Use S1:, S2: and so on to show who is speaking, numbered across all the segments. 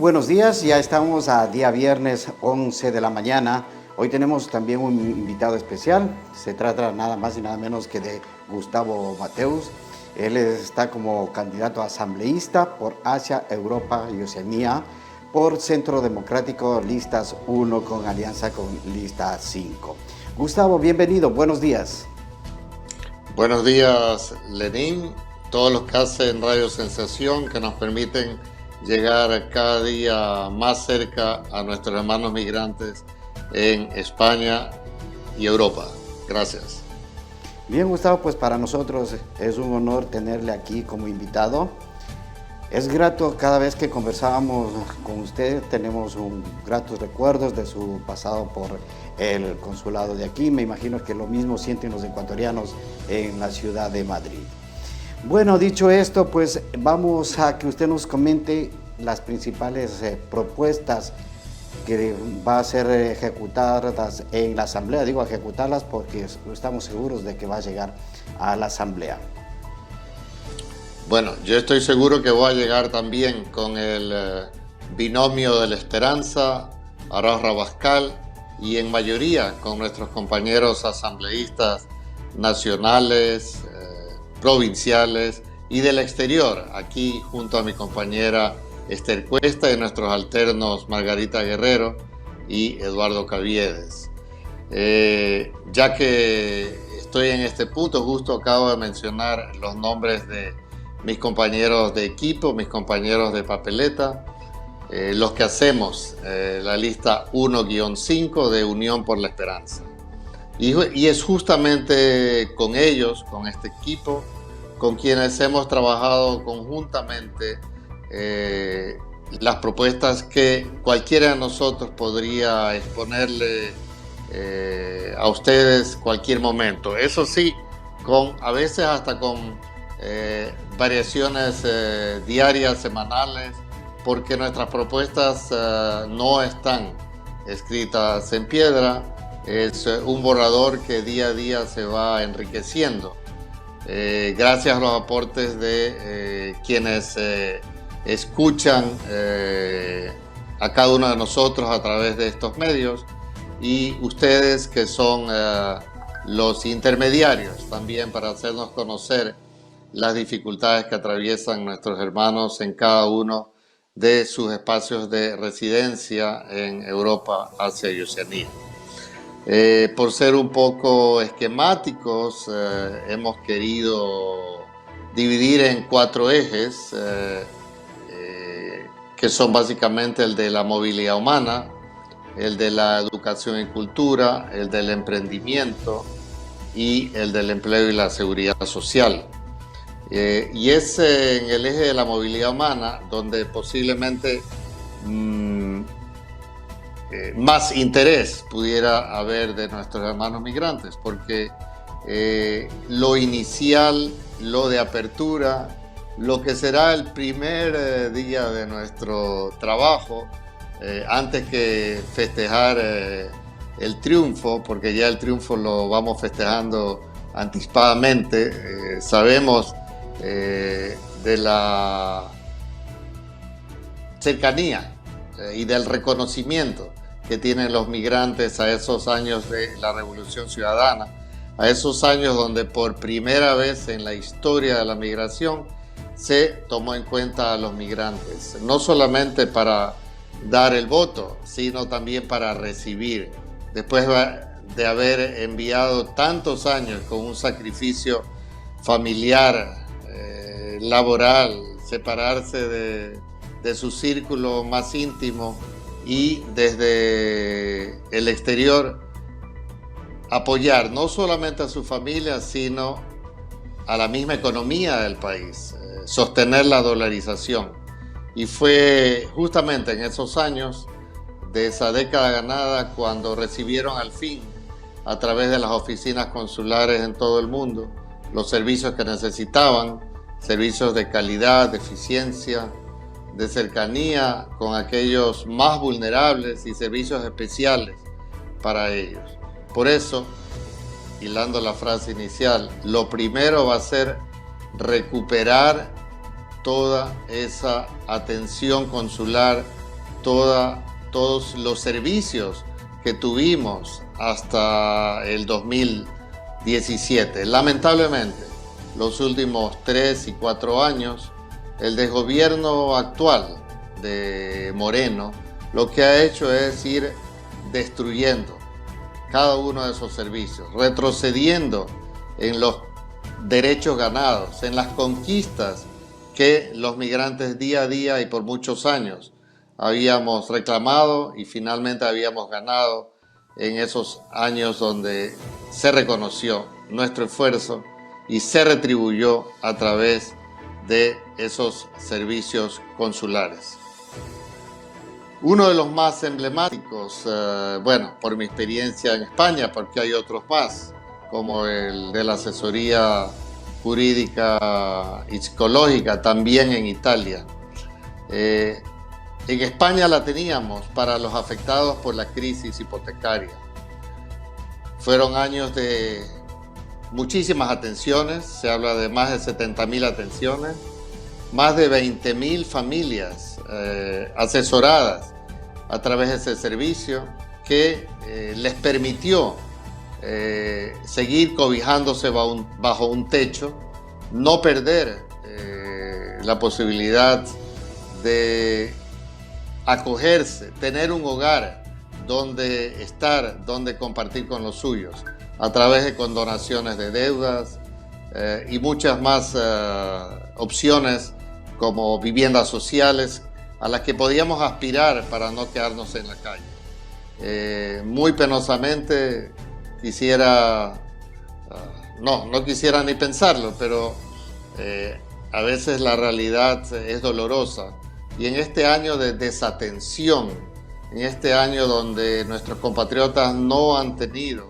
S1: buenos días, ya estamos a día viernes 11 de la mañana. Hoy tenemos también un invitado especial, se trata nada más y nada menos que de Gustavo Mateus. Él está como candidato asambleísta por Asia, Europa y Oceanía, por Centro Democrático Listas 1 con alianza con Lista 5. Gustavo, bienvenido, buenos días.
S2: Buenos días, Lenín, todos los que hacen Radio Sensación, que nos permiten llegar cada día más cerca a nuestros hermanos migrantes en España y Europa. Gracias.
S1: Bien, Gustavo, pues para nosotros es un honor tenerle aquí como invitado. Es grato cada vez que conversábamos con usted, tenemos gratos recuerdos de su pasado por el consulado de aquí. Me imagino que lo mismo sienten los ecuatorianos en la ciudad de Madrid. Bueno, dicho esto, pues vamos a que usted nos comente las principales propuestas que va a ser ejecutadas en la Asamblea. Digo ejecutarlas porque estamos seguros de que va a llegar a la Asamblea.
S2: Bueno, yo estoy seguro que voy a llegar también con el binomio de la Esperanza, Arauz Rabascal, y en mayoría con nuestros compañeros asambleístas nacionales, provinciales y del exterior, aquí junto a mi compañera Esther Cuesta y nuestros alternos Margarita Guerrero y Eduardo Caviedes. Ya que estoy en este punto, justo acabo de mencionar los nombres de mis compañeros de equipo, mis compañeros de papeleta, los que hacemos la lista 1-5 de Unión por la Esperanza. Y es justamente con ellos, con este equipo, con quienes hemos trabajado conjuntamente las propuestas que cualquiera de nosotros podría exponerle a ustedes cualquier momento. Eso sí, a veces hasta con variaciones diarias, semanales, porque nuestras propuestas no están escritas en piedra. Es un borrador que día a día se va enriqueciendo gracias a los aportes de quienes escuchan a cada uno de nosotros a través de estos medios, y ustedes que son los intermediarios también para hacernos conocer las dificultades que atraviesan nuestros hermanos en cada uno de sus espacios de residencia en Europa, Asia y Oceanía. Por ser un poco esquemáticos, hemos querido dividir en 4 ejes, que son básicamente el de la movilidad humana, el de la educación y cultura, el del emprendimiento y el del empleo y la seguridad social. Y es en el eje de la movilidad humana donde posiblemente más interés pudiera haber de nuestros hermanos migrantes, porque lo inicial, lo de apertura, lo que será el primer día de nuestro trabajo, antes que festejar el triunfo, porque ya el triunfo lo vamos festejando anticipadamente, sabemos de la cercanía y del reconocimiento que tienen los migrantes a esos años de la Revolución Ciudadana, a esos años donde por primera vez en la historia de la migración se tomó en cuenta a los migrantes, no solamente para dar el voto, sino también para recibir, después de haber enviado tantos años con un sacrificio familiar, laboral, separarse de su círculo más íntimo y desde el exterior apoyar no solamente a su familia, sino a la misma economía del país, sostener la dolarización. Y fue justamente en esos años de esa década ganada cuando recibieron al fin, a través de las oficinas consulares en todo el mundo, los servicios que necesitaban, servicios de calidad, de eficiencia, de cercanía con aquellos más vulnerables y servicios especiales para ellos. Por eso, hilando la frase inicial, lo primero va a ser recuperar toda esa atención consular todos los servicios que tuvimos hasta el 2017. Lamentablemente, los últimos 3 y 4 años, el desgobierno actual de Moreno lo que ha hecho es ir destruyendo cada uno de esos servicios, retrocediendo en los derechos ganados, en las conquistas que los migrantes día a día y por muchos años habíamos reclamado y finalmente habíamos ganado en esos años donde se reconoció nuestro esfuerzo y se retribuyó a través de esos servicios consulares. Uno de los más emblemáticos, bueno, por mi experiencia en España, porque hay otros más, como el de la asesoría jurídica y psicológica, también en Italia. En España la teníamos para los afectados por la crisis hipotecaria. Fueron años de muchísimas atenciones, se habla de más de 70.000 atenciones, más de 20.000 familias asesoradas a través de ese servicio que les permitió seguir cobijándose bajo un techo, no perder la posibilidad de acogerse, tener un hogar donde estar, donde compartir con los suyos, a través de condonaciones de deudas y muchas más opciones como viviendas sociales a las que podíamos aspirar para no quedarnos en la calle. Muy penosamente quisiera, no quisiera ni pensarlo, pero a veces la realidad es dolorosa. Y en este año de desatención, en este año donde nuestros compatriotas no han tenido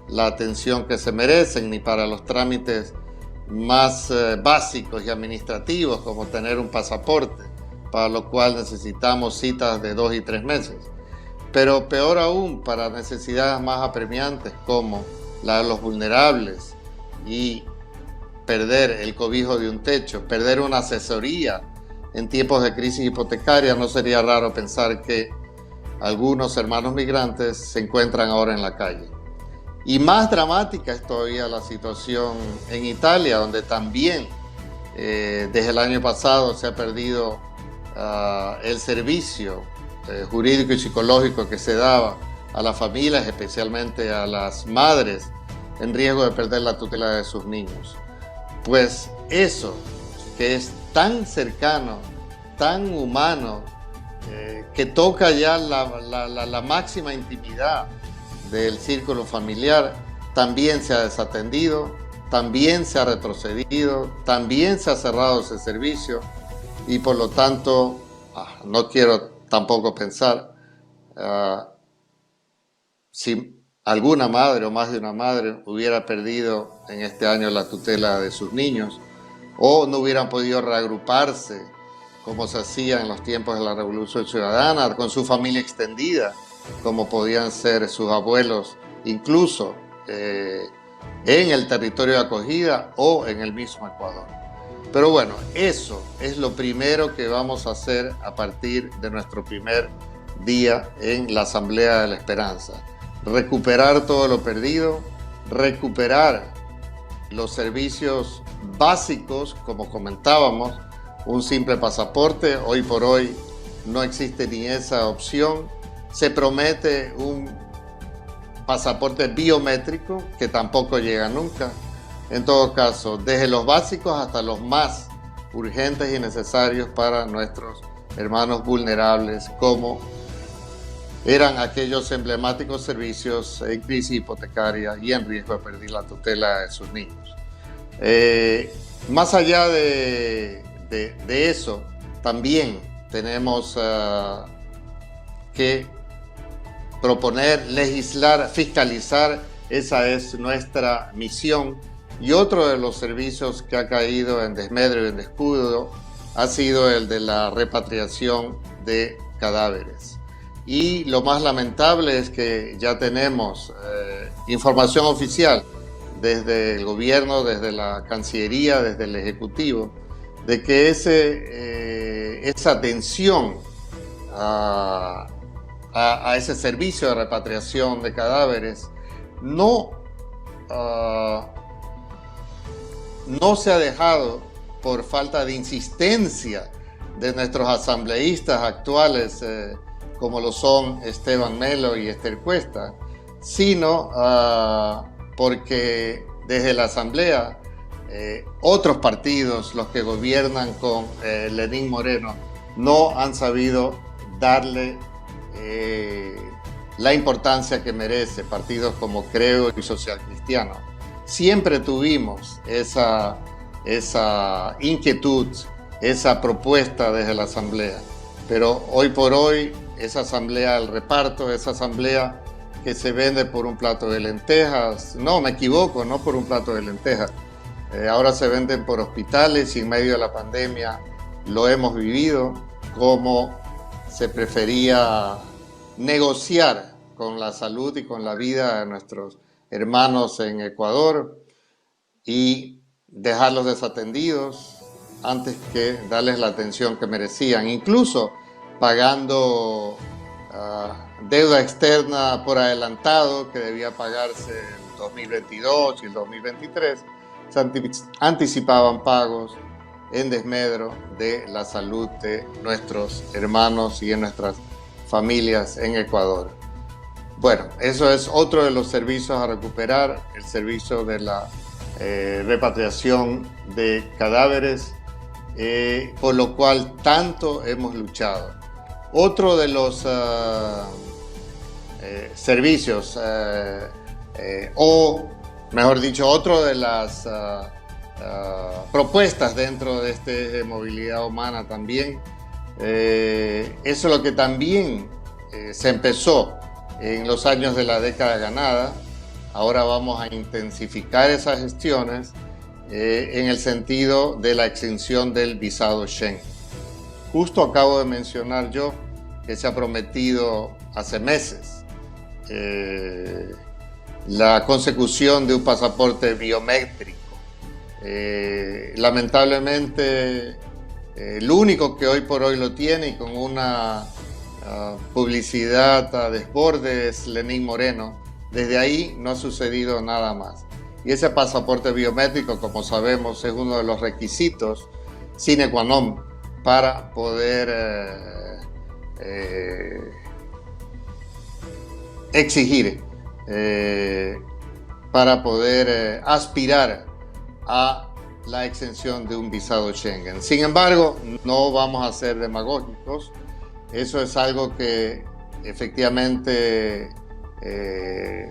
S2: la atención que se merecen ni para los trámites más básicos y administrativos como tener un pasaporte, para lo cual necesitamos citas de 2 y 3 meses. Pero peor aún para necesidades más apremiantes como la de los vulnerables y perder el cobijo de un techo, perder una asesoría en tiempos de crisis hipotecaria. No sería raro pensar que algunos hermanos migrantes se encuentran ahora en la calle. Y más dramática es todavía la situación en Italia, donde también desde el año pasado se ha perdido el servicio jurídico y psicológico que se daba a las familias, especialmente a las madres en riesgo de perder la tutela de sus niños. Pues eso, que es tan cercano, tan humano, que toca ya la máxima intimidad del círculo familiar, también se ha desatendido, también se ha retrocedido, también se ha cerrado ese servicio y por lo tanto no quiero tampoco pensar si alguna madre o más de una madre hubiera perdido en este año la tutela de sus niños o no hubieran podido reagruparse como se hacía en los tiempos de la Revolución Ciudadana, con su familia extendida, como podían ser sus abuelos, incluso en el territorio de acogida o en el mismo Ecuador. Pero bueno, eso es lo primero que vamos a hacer a partir de nuestro primer día en la Asamblea de la Esperanza. Recuperar todo lo perdido, recuperar los servicios básicos, como comentábamos, un simple pasaporte. Hoy por hoy no existe ni esa opción. Se promete un pasaporte biométrico que tampoco llega nunca. En todo caso, desde los básicos hasta los más urgentes y necesarios para nuestros hermanos vulnerables, como eran aquellos emblemáticos servicios en crisis hipotecaria y en riesgo de perder la tutela de sus niños. Más allá de eso, también tenemos que proponer, legislar, fiscalizar. Esa es nuestra misión. Y otro de los servicios que ha caído en desmedro y en descuido ha sido el de la repatriación de cadáveres. Y lo más lamentable es que ya tenemos información oficial desde el gobierno, desde la Cancillería, desde el Ejecutivo, de que esa atención a ese servicio de repatriación de cadáveres no se ha dejado por falta de insistencia de nuestros asambleístas actuales, como lo son Esteban Melo y Esther Cuesta, sino porque desde la Asamblea otros partidos, los que gobiernan con Lenín Moreno, no han sabido darle la importancia que merece. Partidos como Creo y Social Cristiano siempre tuvimos esa inquietud, esa propuesta desde la Asamblea, pero hoy por hoy esa Asamblea del reparto, esa Asamblea que se vende por un plato de lentejas, no, me equivoco, no por un plato de lentejas, ahora se venden por hospitales, y en medio de la pandemia lo hemos vivido, como se prefería negociar con la salud y con la vida de nuestros hermanos en Ecuador y dejarlos desatendidos antes que darles la atención que merecían, incluso pagando deuda externa por adelantado que debía pagarse en 2022 y el 2023. Se anticipaban pagos en desmedro de la salud de nuestros hermanos y de nuestras familias en Ecuador. Bueno, eso es otro de los servicios a recuperar, el servicio de la repatriación de cadáveres, por lo cual tanto hemos luchado. Otro de los servicios, o mejor dicho, otro de las propuestas dentro de esta movilidad humana también, eso es lo que también se empezó en los años de la década ganada. Ahora vamos a intensificar esas gestiones en el sentido de la exención del visado Schengen. Justo acabo de mencionar yo que se ha prometido hace meses la consecución de un pasaporte biométrico. Lamentablemente, el único que hoy por hoy lo tiene y con una publicidad a desborde es Lenín Moreno. Desde ahí no ha sucedido nada más. Y ese pasaporte biométrico, como sabemos, es uno de los requisitos sine qua non para poder exigir, para poder aspirar a la exención de un visado Schengen. Sin embargo, no vamos a ser demagógicos. Eso es algo que efectivamente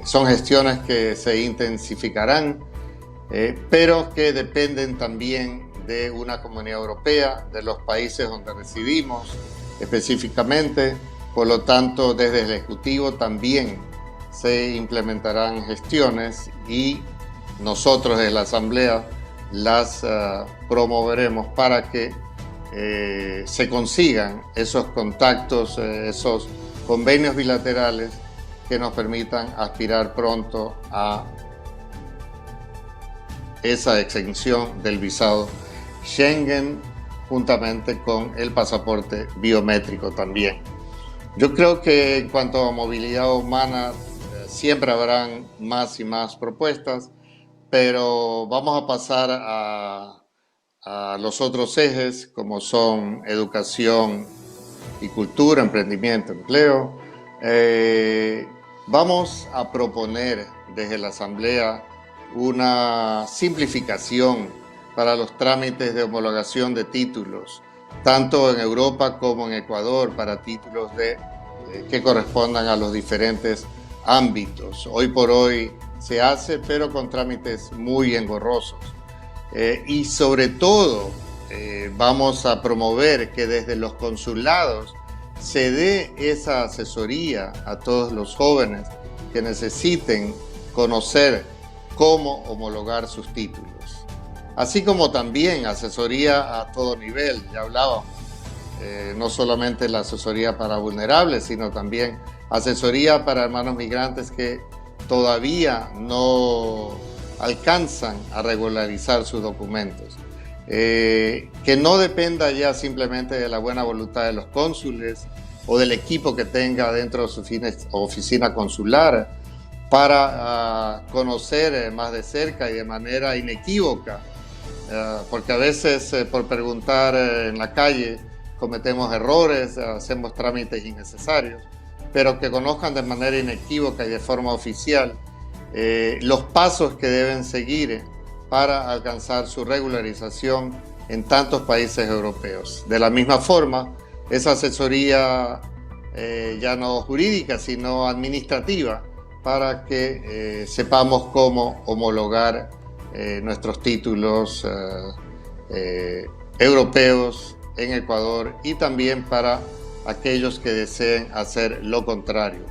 S2: son gestiones que se intensificarán, pero que dependen también de una comunidad europea, de los países donde residimos específicamente. Por lo tanto, desde el Ejecutivo también se implementarán gestiones y nosotros desde la Asamblea las promoveremos para que se consigan esos contactos, esos convenios bilaterales que nos permitan aspirar pronto a esa exención del visado Schengen, juntamente con el pasaporte biométrico también. Yo creo que en cuanto a movilidad humana, siempre habrán más y más propuestas, pero vamos a pasar a los otros ejes, como son educación y cultura, emprendimiento, empleo. Vamos a proponer desde la Asamblea una simplificación para los trámites de homologación de títulos, tanto en Europa como en Ecuador, para títulos que correspondan a los diferentes ámbitos. Hoy por hoy se hace, pero con trámites muy engorrosos. Y sobre todo, vamos a promover que desde los consulados se dé esa asesoría a todos los jóvenes que necesiten conocer cómo homologar sus títulos. Así como también asesoría a todo nivel, ya hablábamos, no solamente la asesoría para vulnerables, sino también asesoría para hermanos migrantes que todavía no alcanzan a regularizar sus documentos. Que no dependa ya simplemente de la buena voluntad de los cónsules o del equipo que tenga dentro de su oficina consular para conocer más de cerca y de manera inequívoca, porque a veces por preguntar en la calle cometemos errores, hacemos trámites innecesarios, pero que conozcan de manera inequívoca y de forma oficial los pasos que deben seguir para alcanzar su regularización en tantos países europeos. De la misma forma, esa asesoría ya no jurídica, sino administrativa, para que sepamos cómo homologar nuestros títulos europeos en Ecuador, y también para aquellos que deseen hacer lo contrario.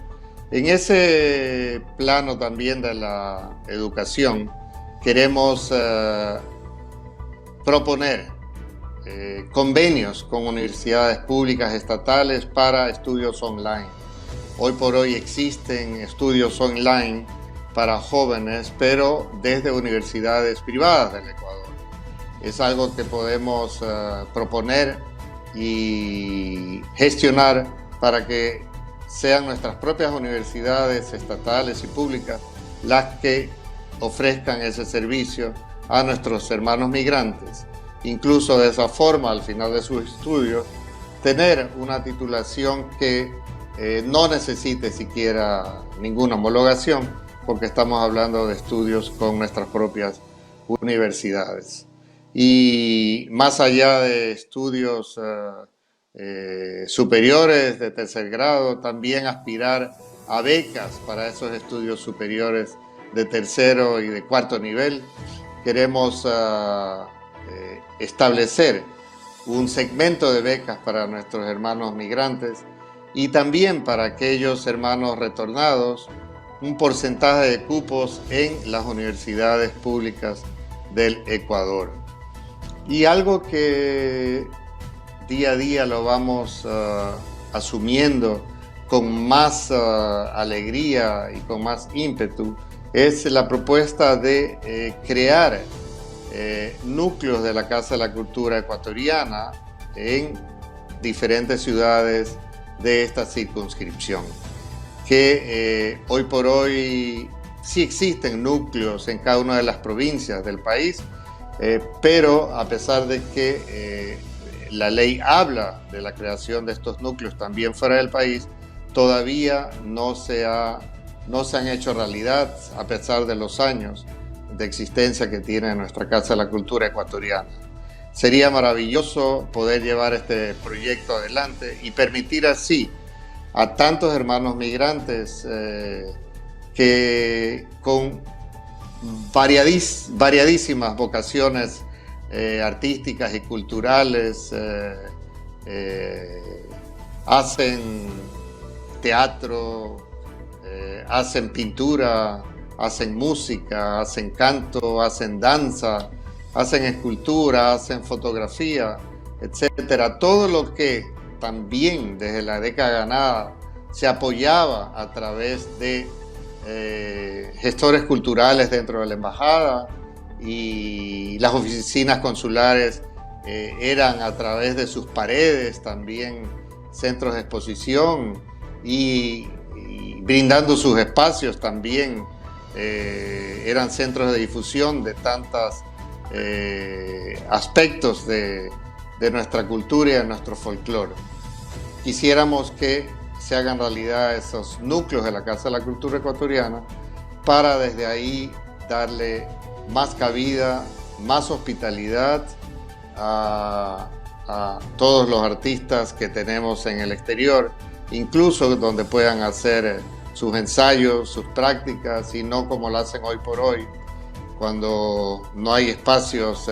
S2: En ese plano también de la educación, queremos proponer convenios con universidades públicas estatales para estudios online. Hoy por hoy existen estudios online para jóvenes, pero desde universidades privadas del Ecuador. Es algo que podemos proponer y gestionar para que sean nuestras propias universidades estatales y públicas las que ofrezcan ese servicio a nuestros hermanos migrantes. Incluso de esa forma, al final de sus estudios, tener una titulación que no necesite siquiera ninguna homologación, porque estamos hablando de estudios con nuestras propias universidades. Y más allá de estudios superiores de tercer grado, también aspirar a becas para esos estudios superiores de tercero y de cuarto nivel. Queremos establecer un segmento de becas para nuestros hermanos migrantes y también para aquellos hermanos retornados, un porcentaje de cupos en las universidades públicas del Ecuador. Y algo que día a día lo vamos asumiendo con más alegría y con más ímpetu es la propuesta de crear núcleos de la Casa de la Cultura Ecuatoriana en diferentes ciudades de esta circunscripción, que hoy por hoy sí existen núcleos en cada una de las provincias del país, pero a pesar de que la ley habla de la creación de estos núcleos también fuera del país, todavía no se han hecho realidad a pesar de los años de existencia que tiene nuestra Casa de la Cultura Ecuatoriana. Sería maravilloso poder llevar este proyecto adelante y permitir así a tantos hermanos migrantes que con variadísimas vocaciones artísticas y culturales hacen teatro, hacen pintura, hacen música, hacen canto, hacen danza, hacen escultura, hacen fotografía, etcétera. Todo lo que también desde la década ganada se apoyaba a través de gestores culturales dentro de la embajada, y las oficinas consulares eran a través de sus paredes también centros de exposición y brindando sus espacios también eran centros de difusión de tantos aspectos de nuestra cultura y de nuestro folclore. Quisiéramos que se hagan realidad esos núcleos de la Casa de la Cultura Ecuatoriana para desde ahí darle más cabida, más hospitalidad a todos los artistas que tenemos en el exterior, incluso donde puedan hacer sus ensayos, sus prácticas, y no como lo hacen hoy por hoy, cuando no hay espacios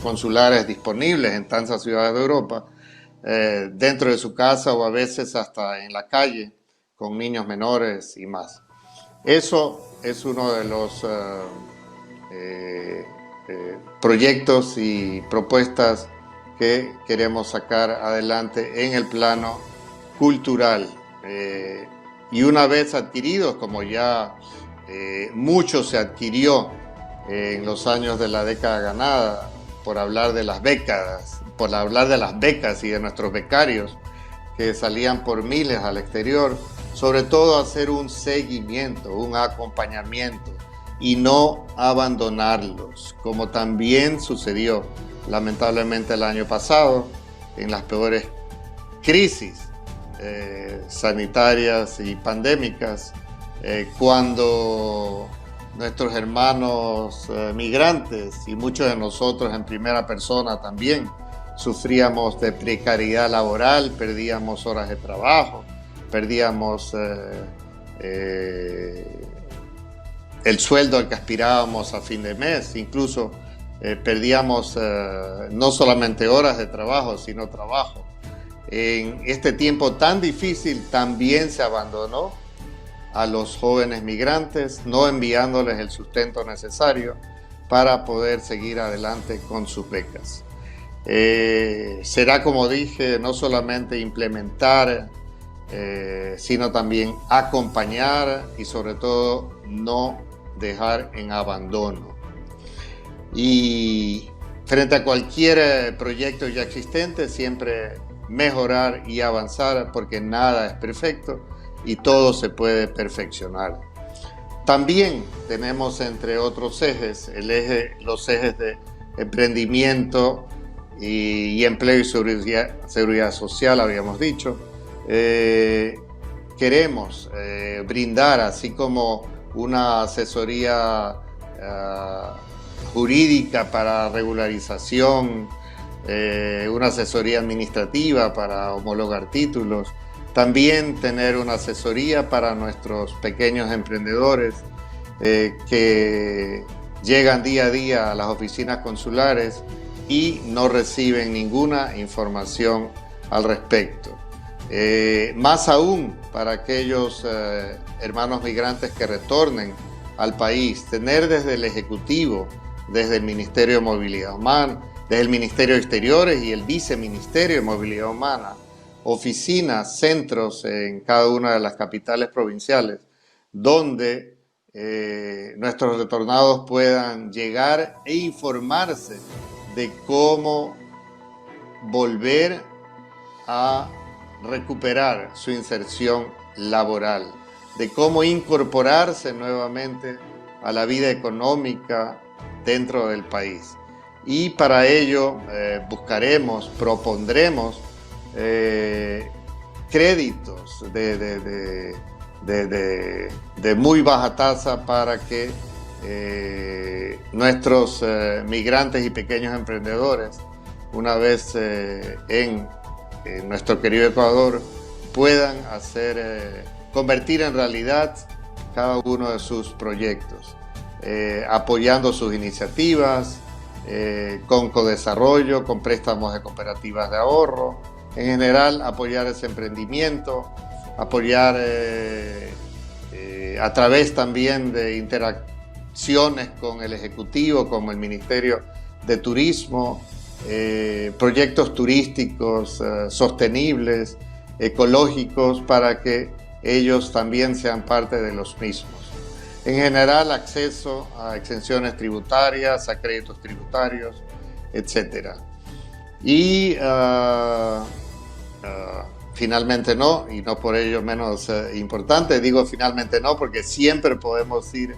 S2: consulares disponibles en tantas ciudades de Europa, dentro de su casa o a veces hasta en la calle, con niños menores y más. Eso es uno de los proyectos y propuestas que queremos sacar adelante en el plano cultural. Y una vez adquiridos, como ya mucho se adquirió en los años de la década ganada, por hablar de las becas y de nuestros becarios, que salían por miles al exterior, sobre todo hacer un seguimiento, un acompañamiento y no abandonarlos, como también sucedió lamentablemente el año pasado en las peores crisis sanitarias y pandémicas, cuando nuestros hermanos migrantes y muchos de nosotros en primera persona también sufríamos de precariedad laboral, perdíamos horas de trabajo, perdíamos el sueldo al que aspirábamos a fin de mes, incluso perdíamos no solamente horas de trabajo, sino trabajo. En este tiempo tan difícil también se abandonó a los jóvenes migrantes, no enviándoles el sustento necesario para poder seguir adelante con sus becas. Será, como dije, no solamente implementar, sino también acompañar y sobre todo no dejar en abandono. Y frente a cualquier proyecto ya existente, siempre mejorar y avanzar, porque nada es perfecto y todo se puede perfeccionar. También tenemos, entre otros ejes, los ejes de emprendimiento y empleo y seguridad social, habíamos dicho. Queremos brindar, así como una asesoría jurídica para regularización, una asesoría administrativa para homologar títulos, también tener una asesoría para nuestros pequeños emprendedores que llegan día a día a las oficinas consulares y no reciben ninguna información al respecto. Más aún para aquellos hermanos migrantes que retornen al país, tener desde el Ejecutivo, desde el Ministerio de Movilidad Humana, desde el Ministerio de Exteriores y el Viceministerio de Movilidad Humana, oficinas, centros en cada una de las capitales provinciales, donde nuestros retornados puedan llegar e informarse de cómo volver a recuperar su inserción laboral, de cómo incorporarse nuevamente a la vida económica dentro del país. Y para ello propondremos créditos de muy baja tasa para que nuestros migrantes y pequeños emprendedores, una vez en nuestro querido Ecuador, puedan convertir en realidad cada uno de sus proyectos, apoyando sus iniciativas, con codesarrollo, con préstamos de cooperativas de ahorro, en general apoyar ese emprendimiento, apoyar a través también de interacciones con el Ejecutivo, como el Ministerio de Turismo, proyectos turísticos sostenibles, ecológicos, para que ellos también sean parte de los mismos. En general, acceso a exenciones tributarias, a créditos tributarios, etc. Y finalmente no, y no por ello menos importante, digo finalmente no porque siempre podemos ir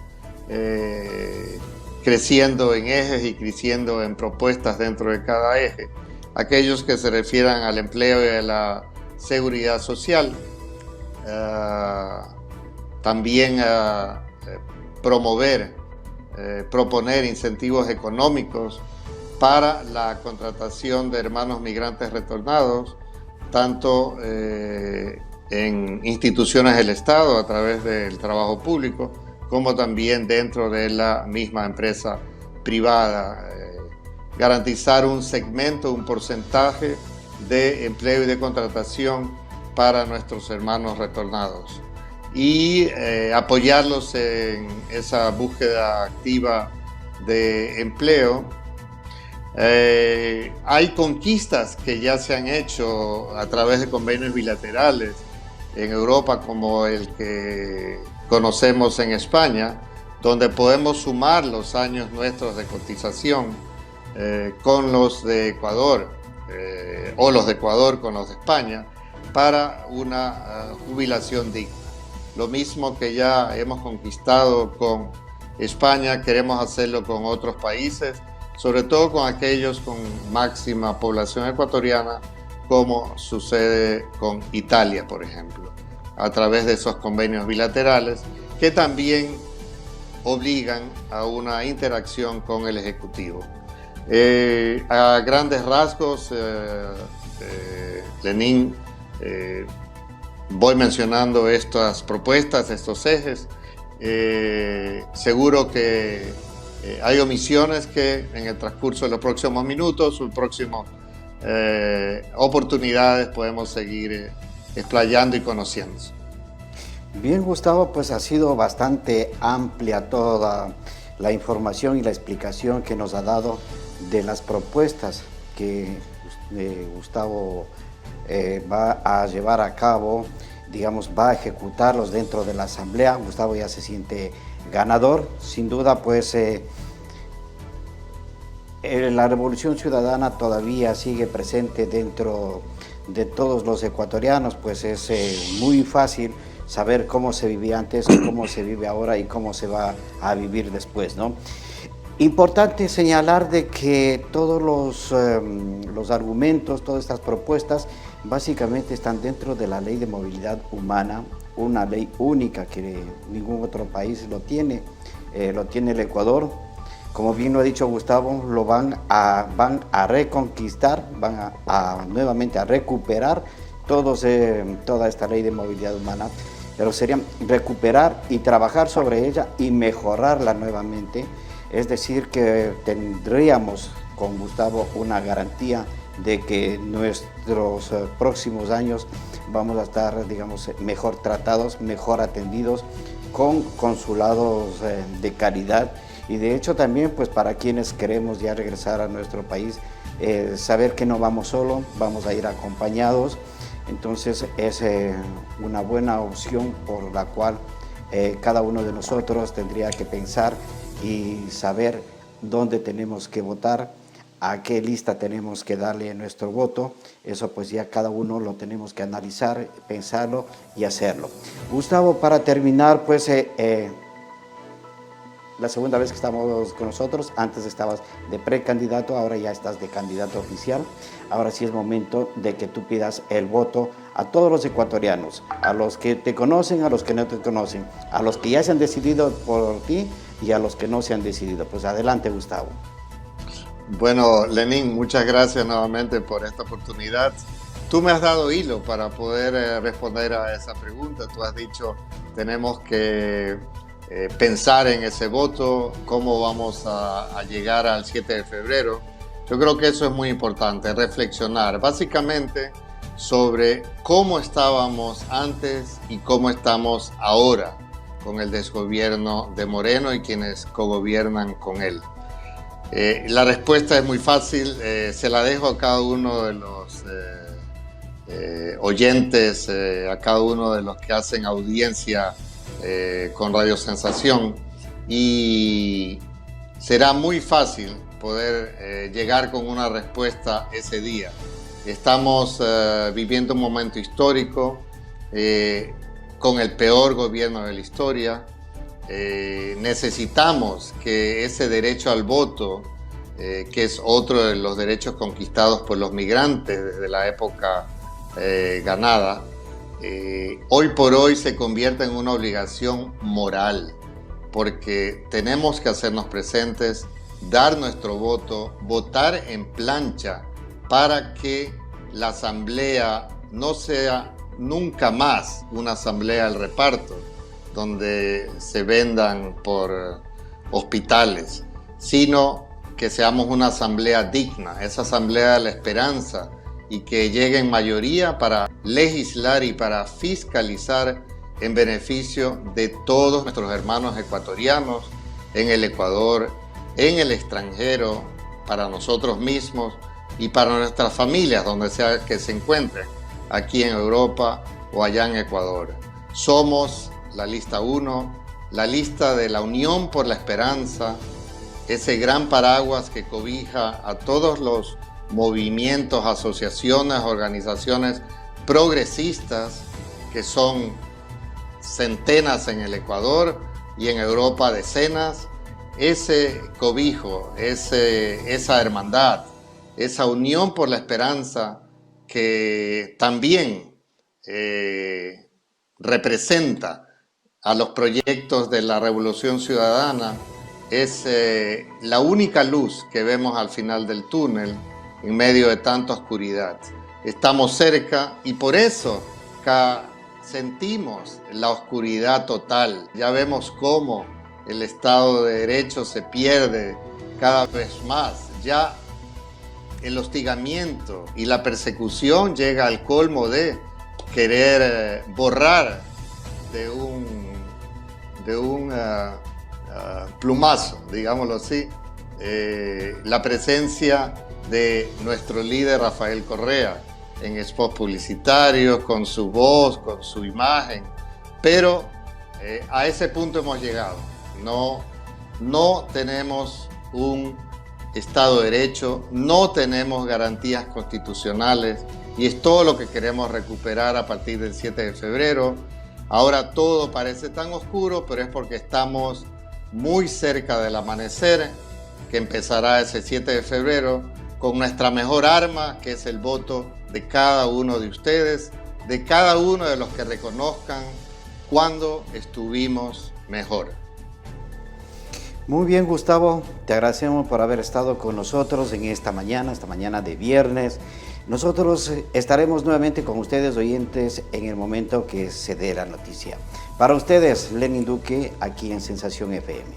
S2: creciendo en ejes y creciendo en propuestas dentro de cada eje. Aquellos que se refieran al empleo y a la seguridad social, también proponer incentivos económicos para la contratación de hermanos migrantes retornados, tanto en instituciones del Estado a través del trabajo público, como también dentro de la misma empresa privada. Garantizar un segmento, un porcentaje de empleo y de contratación para nuestros hermanos retornados y apoyarlos en esa búsqueda activa de empleo. Hay conquistas que ya se han hecho a través de convenios bilaterales en Europa, como el que conocemos en España, donde podemos sumar los años nuestros de cotización con los de Ecuador, o los de Ecuador con los de España, para una jubilación digna. Lo mismo que ya hemos conquistado con España, queremos hacerlo con otros países, sobre todo con aquellos con máxima población ecuatoriana, como sucede con Italia, por ejemplo, a través de esos convenios bilaterales que también obligan a una interacción con el Ejecutivo. A grandes rasgos, Lenín, voy mencionando estas propuestas, estos ejes. Seguro que hay omisiones que en el transcurso de los próximos minutos o próximas oportunidades podemos seguir explayando y conociéndose.
S1: Bien, Gustavo, pues ha sido bastante amplia toda la información y la explicación que nos ha dado de las propuestas que Gustavo va a llevar a cabo, digamos, va a ejecutarlos dentro de la Asamblea. Gustavo ya se siente ganador. Sin duda, pues la Revolución Ciudadana todavía sigue presente dentro de todos los ecuatorianos, pues es muy fácil saber cómo se vivía antes, cómo se vive ahora y cómo se va a vivir después, ¿no? Importante señalar de que todos los argumentos, todas estas propuestas, básicamente están dentro de la Ley de Movilidad Humana, una ley única que ningún otro país lo tiene el Ecuador. Como bien lo ha dicho Gustavo, lo van a reconquistar, nuevamente a recuperar toda esta Ley de Movilidad Humana, pero sería recuperar y trabajar sobre ella y mejorarla nuevamente. Es decir, que tendríamos con Gustavo una garantía de que nuestros próximos años vamos a estar, digamos, mejor tratados, mejor atendidos, con consulados de calidad. Y de hecho también, pues para quienes queremos ya regresar a nuestro país, saber que no vamos solos, vamos a ir acompañados. Entonces es una buena opción por la cual cada uno de nosotros tendría que pensar y saber dónde tenemos que votar, a qué lista tenemos que darle nuestro voto. Eso pues ya cada uno lo tenemos que analizar, pensarlo y hacerlo. Gustavo, para terminar, pues la segunda vez que estamos con nosotros, antes estabas de precandidato, ahora ya estás de candidato oficial. Ahora sí es momento de que tú pidas el voto a todos los ecuatorianos, a los que te conocen, a los que no te conocen, a los que ya se han decidido por ti y a los que no se han decidido. Pues adelante, Gustavo.
S2: Bueno, Lenín, muchas gracias nuevamente por esta oportunidad. Tú me has dado hilo para poder responder a esa pregunta. Tú has dicho, tenemos que pensar en ese voto, cómo vamos a llegar al 7 de febrero. Yo creo que eso es muy importante, reflexionar básicamente sobre cómo estábamos antes y cómo estamos ahora con el desgobierno de Moreno y quienes cogobiernan con él. La respuesta es muy fácil, se la dejo a cada uno de los oyentes, a cada uno de los que hacen audiencia con Radio Sensación, y será muy fácil poder llegar con una respuesta ese día. Estamos viviendo un momento histórico con el peor gobierno de la historia. Necesitamos que ese derecho al voto, que es otro de los derechos conquistados por los migrantes desde la época ganada, hoy por hoy se convierta en una obligación moral, porque tenemos que hacernos presentes, dar nuestro voto, votar en plancha para que la asamblea no sea nunca más una asamblea al reparto, donde se vendan por hospitales, sino que seamos una asamblea digna, esa asamblea de la esperanza, y que llegue en mayoría para legislar y para fiscalizar en beneficio de todos nuestros hermanos ecuatorianos en el Ecuador, en el extranjero, para nosotros mismos y para nuestras familias, donde sea que se encuentren, aquí en Europa o allá en Ecuador. Somos la lista 1, la lista de la Unión por la Esperanza, ese gran paraguas que cobija a todos los movimientos, asociaciones, organizaciones progresistas, que son centenas en el Ecuador y en Europa decenas. Ese cobijo, esa hermandad, esa unión por la esperanza que también representa a los proyectos de la Revolución Ciudadana, es la única luz que vemos al final del túnel en medio de tanta oscuridad. Estamos cerca y por eso sentimos la oscuridad total. Ya vemos cómo el Estado de Derecho se pierde cada vez más. Ya el hostigamiento y la persecución llega al colmo de querer borrar de un plumazo, digámoslo así, la presencia de nuestro líder Rafael Correa en spots publicitarios, con su voz, con su imagen, pero a ese punto hemos llegado. No tenemos un Estado de Derecho, no tenemos garantías constitucionales y es todo lo que queremos recuperar a partir del 7 de febrero. Ahora todo parece tan oscuro, pero es porque estamos muy cerca del amanecer, que empezará ese 7 de febrero, con nuestra mejor arma, que es el voto de cada uno de ustedes, de cada uno de los que reconozcan cuando estuvimos mejor.
S1: Muy bien, Gustavo, te agradecemos por haber estado con nosotros en esta mañana de viernes. Nosotros estaremos nuevamente con ustedes, oyentes, en el momento que se dé la noticia. Para ustedes, Lenin Duque, aquí en Sensación FM.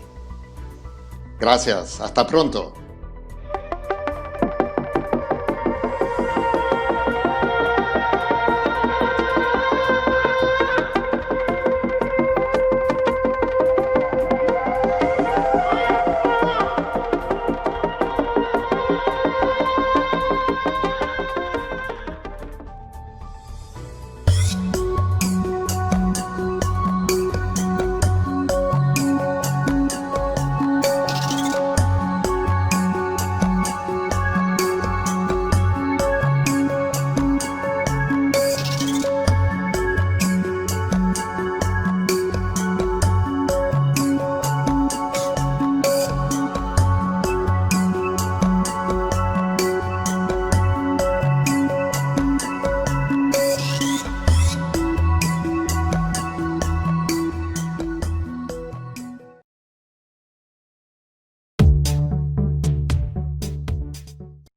S2: Gracias, hasta pronto.